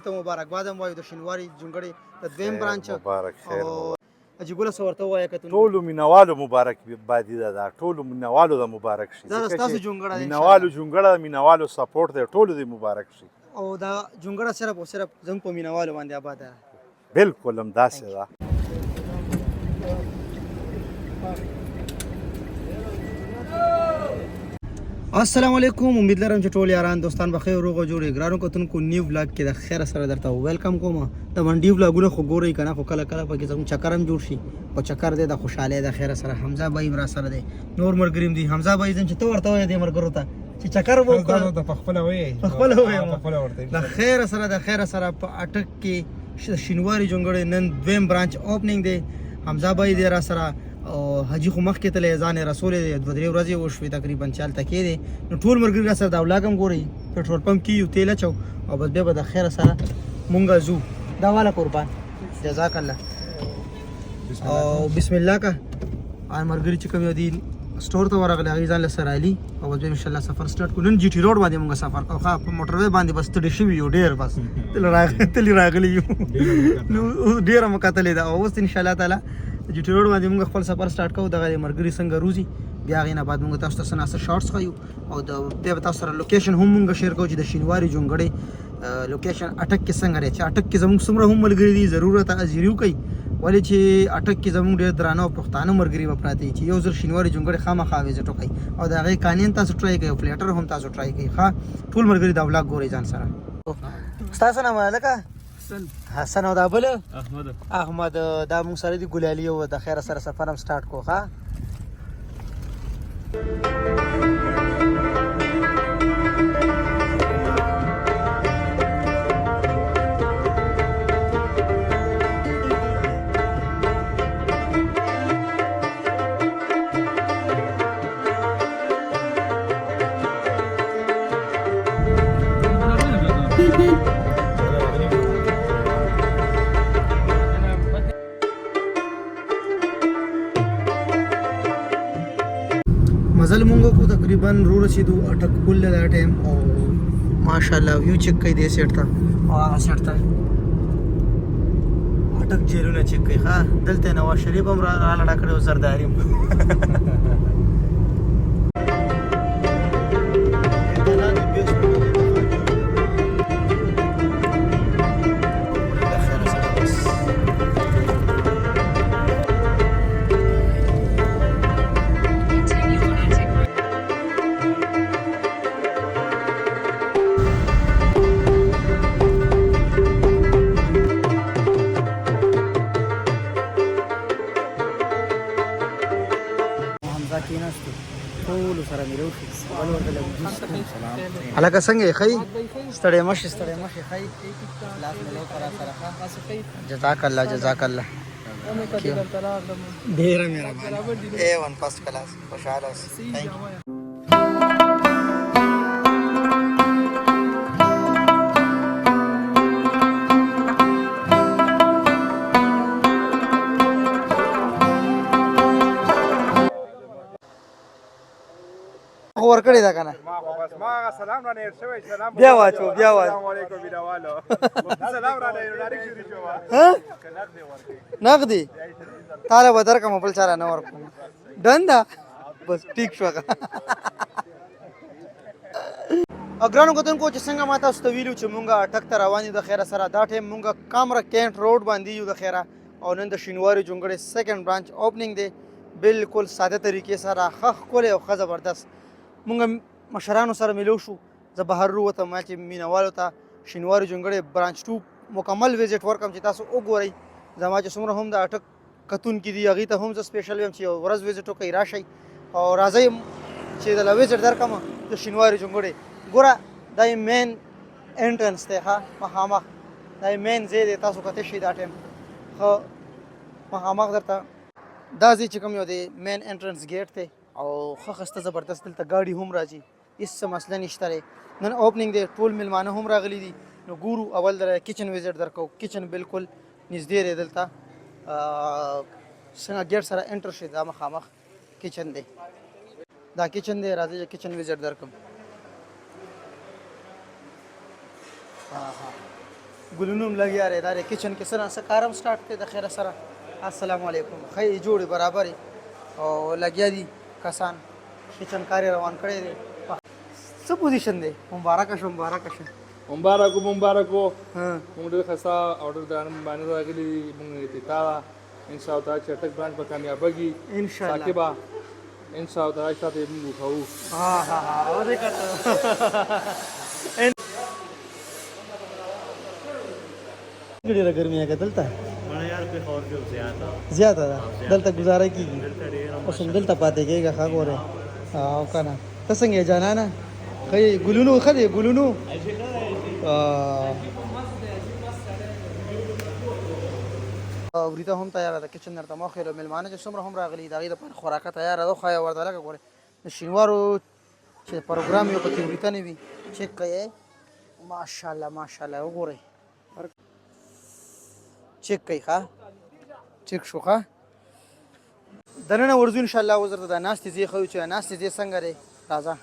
ته مبارکباد هم وایو د شینواري جونګړې د دویم برانچ مبارک خیر او مبارک. حاجي ګله څه ورته ووایه کتونکو ټولو مینوالو مبارک بادي ده دا ټولو مینوالو د مبارک شي دا ستاسو جونګړه ده مینوالو جونګړه مینوالو سپورټ دی ټولو د مبارک شي او دا جونګړه صرف او صرف زموږ په مینوالو باندې آباد ده بالکل همداسې ده. السلام علیکم امید لرم چې ټول یاران دوستان بخیر روغ او جوړ ګرانو کتونکو نیو ولاګ کې د خیر سره درته ویلکم کوم د منډي ولاګونه خو ګورئ کنه خو کله کله پکې زموږ چکرم جوړ شي او چکر دې د خوشاله د خیر سره حمزه بای را سره دی نور مرګریم دی حمزه بای چې تو ورته وې دې مرګرو ته چې چکر وو د پخپل وې د خیر سره په اٹک کې شینواري جونګړې نن دویم برانچ اوپننګ دی حمزه بای دې را سره او حاجی خو مخکې تللی ځان رسول دی دوه درې ورځې وشوې تقریبا چالته کې دی نو ټول ملګري را سره دا ولاګ هم ګورئ پټرول پمپ کې یو تیل اچو او بس بیا به د خیره سره مونږ ځو دا والا قربان جزاک الله او بسم الله کا ملګري چې کوم یو دي سٹور ته ورغلی هغې ځان له سره علي او بس بیا انشاءالله سفر سټارټ کړو نن جي ټي روډ باندې مونږ سفر کوو ښه په موټر وې باندې بس تړي شوي یو ډېر بس تلي راغلي یو نو ډېره مو کتلې ده او اوس انشاءالله تعالی جي ټي روډ باندې موږ خپل سفر سٹارټ کوو دغه مرګري څنګه روزي بیا هغې نه بعد موږ تاسو ته څه ناڅه شارټس ښیو او بیا به تاسو سره لوکیشن هم موږ شیر کوو چې د شینواري جونګړې لوکیشن اټک کې څنګه دی چې اټک کې زموږ څومره هم ملګري دي ضرورت اجري وکړئ ولې چې اټک کې زموږ ډېر درانه او پښتانه ملګري به پراته دي چې یو ځل شینواري جونګړې خامخا ویزټ وکړئ او د هغې قانین تاسو ټرای کوئ او فلیټر هم تاسو ټرای کوئ ښه ټول ملګري دا ولاګ ګورئ ځان سره ستاسو نام هلکه حسن او دا بل احمد دا مونږ سره دي ګلالي او د خیر سره سفر هم سٹارټ کو ها مزل مونږ کو تقریبا رو رسیدو اټک پل دا ټایم او ماشاءالله ویو چک کوي دې سیټ ته او هغه سیټ ته اټک جیلونه چک کوي ښه دلته نواز شریف هم را لړا کړی او زرداري هم هلکه څنګه یې ښه ستړی مه شې ښه لاس مې لو که را سره ښه جزاک الله ډېره مهرباني A1 فرسټ کلاس خوشحاله اوسې تھینک یو ورکړی دا کنه ما سلام را نیر شوی سلام بیا واچو السلام علیکم ویډیوالو سلام را نیر ډایرکټ شروع شو ها نغدي تعالی به درکم بل چاره نه ورکوم دنده بس ټیک شو اګرانو کتونکو چې څنګه ما تاسو ته ویلو چې مونږ اټک ته روان یو د خیره سره دا ټایم مونږ کامره کینټ روډ باندې یو د خیره او نن د شینواري جونګړې سیکنډ برانچ اوپننګ دی بالکل ساده طریقې سره ښه ښکلی او ښه زبردست مونږ مشرانو سره ملو شو زه بهر ووتم ما چې مینوالو ته شینواري جونګړې برانچ 2 مکمل ویزټ ورکړم چې تاسو وګورئ زما چې څومره هم د اټک کتونکي دي هغې ته هم زه سپیشل یم چې یو ورځ ویزټ وکړئ راشئ او راځئ چې د له ویزټ درکړم د شینواري جونګړې ګوره دا یې مین انټرنس دی ښه مخامخ دا یې مین ځای دی تاسو کتی شئ دا ټایم ښه مخامخ درته دا ځای چې کوم یو دی مین انټرنس ګیټ دی او ښه ښایسته زبردست دلته ګاډي هم راځي هېڅ څه مسله نشته دی نن اوپننګ دی ټول میلمانه هم راغلي دي نو ګورو اول در کچن ویزټ درکوو کچن بالکل نږدې دی دلته څنګه ګیټ سره انټر شي دا مخامخ کچن دی دا کچن دی راځئ چې کچن ویزټ درکړم ګلونو هم لګیا دی دا د کچن کې سره څه کار هم سټارټ دی د خیره سره السلام علیکم ښه جوړې برابرې او لګیا دي کسان کچن کار یې روان کړی دی څه پوزیشن دی مبارکه شو مبارکو ها موږ ډېر ښه اورډر د نن باندې راغلي موږ اتفاق ان شاء الله چې ټک برانچ به کامیابږي ان شاء الله ساکبا ان شاء الله ساتي موږ خو ها ها ها ورې کړه ډېره ګرمي هغه دلته زیاته ده دلته گزاره کیږي اوس هم دلته پاتې کېږي ښه ګوره او که نه ته څنګه یې جانانه ښه یې ګلونو ښه دی ګلونو وریته هم تیاره ده کچن درته مخېلو مېلمانه چې څومره هم راغلي د هغې دپاره خوراکه تیاره ده ښایه ورته لکه ګورې د شینوارو چې پروګرام یو پکې وریته نه وي چیک کوئ ماشاءالله ماشاءالله وګورئ چیک کوي ښه چیک شو ښه دننه ورځو انشاءالله اوس درته دا ناستې ځای ښیو چې ناستې ځای څنګه دی راځه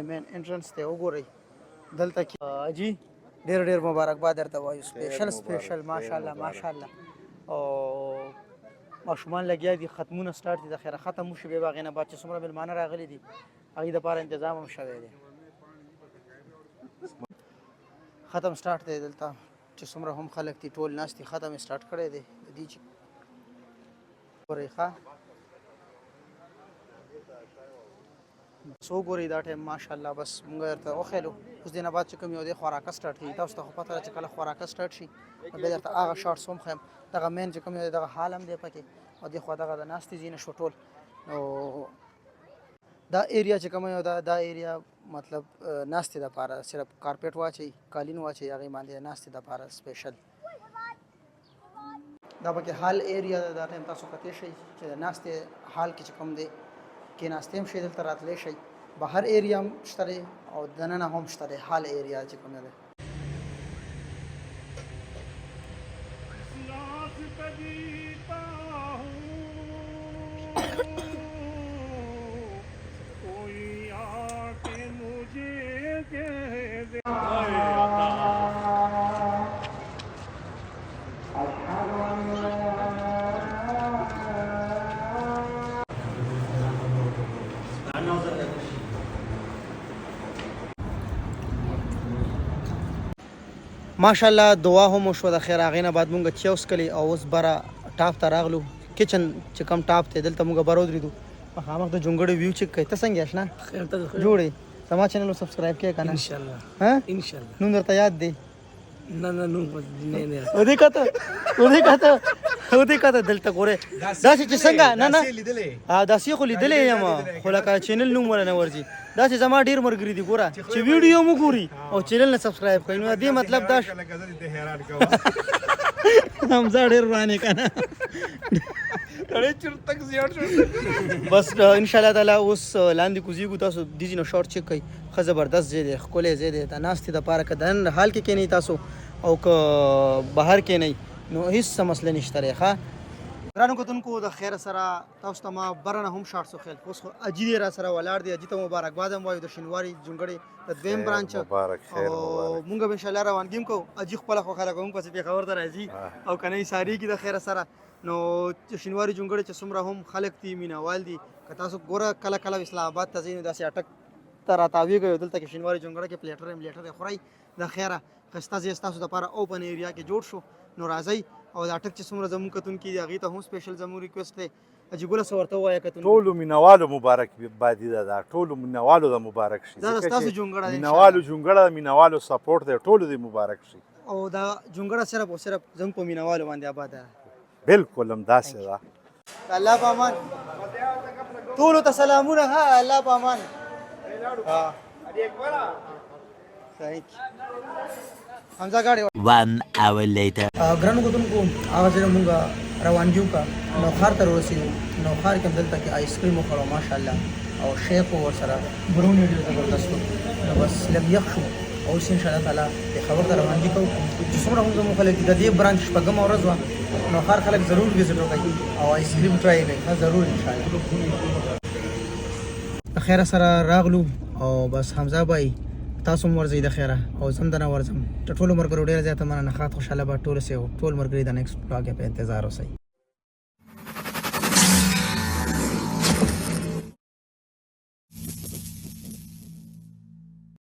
مین انټرنس دی وګورئ دلته کې جی ډېر ډېر مبارکباد درته وایو سپیشل ماشاءالله ماشاءالله او ماشومان لګیا دي ختمونه سټارټ دي د خیره ختم وشي بیا به هغې نه بعد چې څومره مېلمانه راغلي دي هغې دپاره انتظام هم شوی دی ختم سټارټ دی دلته چې څومره هم خلک دي ټول ناست دي ختم یې سټارټ کړی دی د دې چې ګورئ ښه بس وګورئ دا ټایم ماشاءالله بس مونږ درته وښیلو اوس دې نه بعد چې کوم یو دی خوراکه سټارټ کېږي تاسو ته خو پته ده چې کله خوراکه سټارټ شي نو بیا درته هغه شارټس هم ښیم دغه مین چې کوم یو دی دغه حال هم دی پکې او دې خوا دغه د ناستې ځای نه شو ټول نو دا ایریا چې کومه یو دا ایریا مطلب ناستې دپاره صرف کارپیټ واچوي قالین واچوي هغې باندې ناستې دپاره سپیشل دا پکې هال ایریا ده دا ټایم تاسو کتی شئ چې د ناستې حال کې چې کوم دی کېناستې هم شئ دلته راتلی شئ بهر ایریا هم شته دی او دننه هم شته دی هال ایریا چې کوم دی ماشاءالله دعا هم وشوه د خیر هغې نه بعد مونږ چای وڅښلې او اوس بره ټاپ ته راغلو کچن چې کوم ټاپ دی دلته مونږ بره ودرېدو مخامخ د جونګړې ویو چیک کوي ته څنګه یې اشنا جوړې زما چینل سبسکرایب کړه که نه انشاءالله ها انشاءالله نوم درته یاد دی نه نوم نه ودې کته دلته ګورې داسې چې څنګه نه داسې خو لیدلی یم خو لکه چینل نوم ولا نه ورځي داسې زما ډېر ملګري دي ګوره چې ویډیو مو ګوري او چینل نه سبسکرایب کوي نو دې مطلب دا حمزه ډېر ورانې که نه بس انشاءالله تعالی اوس لاندې کوزیږو تاسو دې ځای نه شارټ چک کوئ ښه زبردست ځای دی ښکلی ځای دی د ناستې دپاره که دننه حال کې کښېنئ تاسو او که بهر کښېنئ نو هېڅ څه مسله نشته دی ښه ګرانو کتونکو د خیر سره تاسو ته ما بره نه هم شارټس وښیل اوس خو اجي دی را سره ولاړ دی اجي ته مبارکباد هم وایو د شینواري جونګړې د دویم برانچ او مونږ به انشاءالله روانګي هم کوو اجي خپله خو خلک هم پسې پېښور ته راځي او که نه یې سارېږي د خیر سره نو شینواري جونګړې چې څومره هم خلک دي مینهوال دي که تاسو ګوره کله کله اسلام آباد ته ځئ نو داسې اټک ته راتاویږئ دلته کې شینواري جونګړه کې پلیټر یې خورئ د خیره ښایسته ځای ستاسو دپاره اوپن ایریا کې جوړ شو نو راځئ او دا اټک چې څومره زموږ کتونکي دي هغې ته هم سپیشل زموږ ریکویسټ دی اجي ګله څه ورته ووایه کتونکي ټولو مینهوالو مبارک بادي دا ټولو مینهوالو د مبارک شي دا ستاسو جونګړه ده مینهوالو جونګړه مینهوالو سپورټ دی ټولو دی مبارک شي او دا جونګړه صرف او صرف زموږ په مینهوالو باندې آباد ده بالکل همداسې ده الله په امان ټولو ته سلامونه ها الله په امان حمزه ګاډي 1 hour later ګرانو کتونکو هغه ځای مونږ روان جو کا نوخار ته ورسېدو نوخار کې دلته کې آیس کریم وخوړو ماشاءالله او شیک ورسره برونی ډېر زبردست نو بس لږ یخ شو اوس انشاءالله تعالی پېښور ته روانګي کوو چې څومره هم زموږ خلک دي د دې برانچ شپږمه ورځ وه نوخار خلک ضرور وزټ وکړي او آیس کریم ټرای کړئ ضرور انشاءالله خیره سره راغلو او بس حمزه بای تاسو هم ورځئ د خیره او زم دنه ورځم ټولو مرګرو ډېره زیاته مننه ښاد خوشحاله به ټول سه ټول مرګري د نیکسټ بلاګ په انتظار اوسئ